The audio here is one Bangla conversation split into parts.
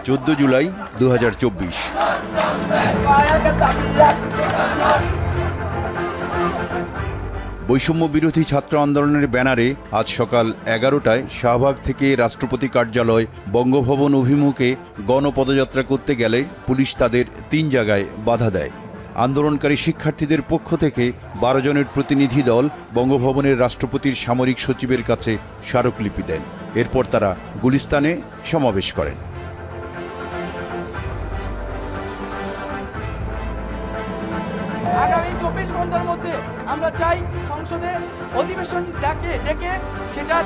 14 জুলাই 2024। বৈষম্য বিরোধী ছাত্র আন্দোলনের ব্যানারে আজ সকাল 11টায় শাহবাগ থেকে রাষ্ট্রপতি কার্যালয় বঙ্গভবন অভিমুখে গণপদযাত্রা করতে গেলে পুলিশ তাদের 3 জায়গায় বাধা দেয়। আন্দোলনকারী শিক্ষার্থীদের পক্ষ থেকে 12 জনের প্রতিনিধি দল বঙ্গভবনের রাষ্ট্রপতির সামরিক সচিবের কাছে স্মারকলিপি দেন। এরপর তারা গুলিস্তানে সমাবেশ করেন। আগামী 24 ঘন্টার মধ্যে আমরা চাই সংসদে অধিবেশন ডেকে সেটার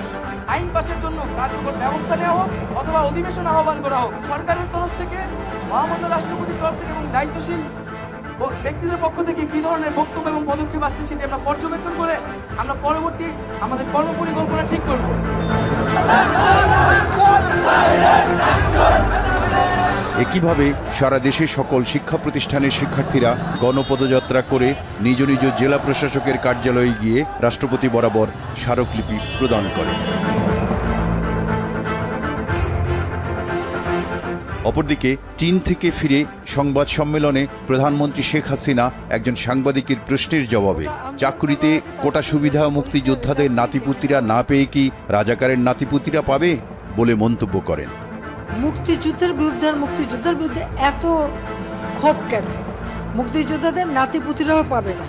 আইন পাশের জন্য কার্যকর ব্যবস্থা নেওয়া হোক অথবা অধিবেশন আহ্বান করা হোক। সরকারের তরফ থেকে, মহামান্য রাষ্ট্রপতির তরফ থেকে এবং দায়িত্বশীল ব্যক্তিদের পক্ষ থেকে কি ধরনের বক্তব্য এবং পদক্ষেপ আসছে সেটি আমরা পর্যবেক্ষণ করে আমরা পরবর্তী আমাদের কর্মপরিকল্পনা ঠিক করব। একইভাবে সারা দেশে সকল শিক্ষা প্রতিষ্ঠানের শিক্ষার্থীরা গণপদযাত্রা করে নিজ নিজ জেলা প্রশাসকের কার্যালয়ে গিয়ে রাষ্ট্রপতি বরাবর স্মারকলিপি প্রদান করে। অপরদিকে চীন থেকে ফিরে সংবাদ সম্মেলনে প্রধানমন্ত্রী শেখ হাসিনা একজন সাংবাদিকের প্রশ্নের জবাবে চাকরিতে কোটা সুবিধা মুক্তিযোদ্ধাদের নাতিপুতিরা না পেয়ে কি রাজাকারের নাতিপুতিরা পাবে বলে মন্তব্য করেন। মুক্তিযুদ্ধের বিরুদ্ধে আর মুক্তিযোদ্ধার বিরুদ্ধে এত ক্ষোভ কেন? মুক্তিযোদ্ধাদের নাতিপুতিরাও পাবে না,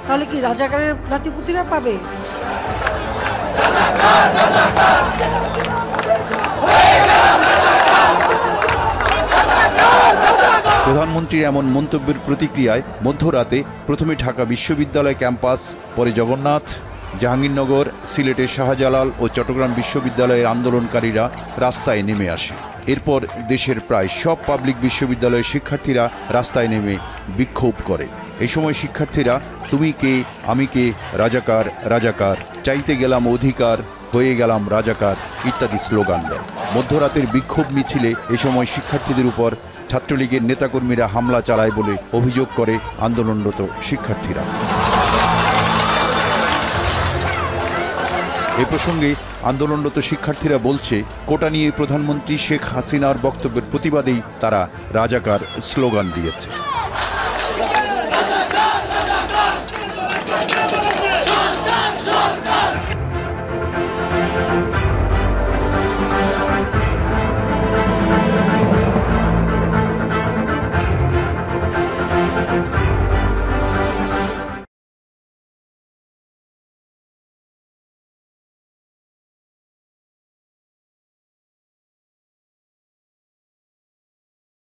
তাহলে কি রাজাকারের নাতিপুতিরা পাবে? প্রধানমন্ত্রীর এমন মন্তব্যের প্রতিক্রিয়ায় মধ্যরাতে প্রথমে ঢাকা বিশ্ববিদ্যালয় ক্যাম্পাস, পরে জগন্নাথ, জাহাঙ্গীরনগর, সিলেটের শাহজালাল ও চট্টগ্রাম বিশ্ববিদ্যালয়ের আন্দোলনকারীরা রাস্তায় নেমে আসে। এরপর দেশের প্রায় সব পাবলিক বিশ্ববিদ্যালয়ের শিক্ষার্থীরা রাস্তায় নেমে বিক্ষোভ করে। এই সময় শিক্ষার্থীরা তুমি কে, আমি কে, রাজাকার রাজাকার, চাইতে গেলাম অধিকার, হয়ে গেলাম রাজাকার ইত্যাদি স্লোগান দেয়। মধ্যরাতের বিক্ষোভ মিছিলে এ সময় শিক্ষার্থীদের উপর ছাত্রলীগের নেতাকর্মীরা হামলা চালায় বলে অভিযোগ করে আন্দোলনরত শিক্ষার্থীরা। এ প্রসঙ্গে আন্দোলনরত শিক্ষার্থীরা বলছে, কোটা নিয়ে প্রধানমন্ত্রী শেখ হাসিনার বক্তব্যের প্রতিবাদেই তারা রাজাকার স্লোগান দিয়েছে।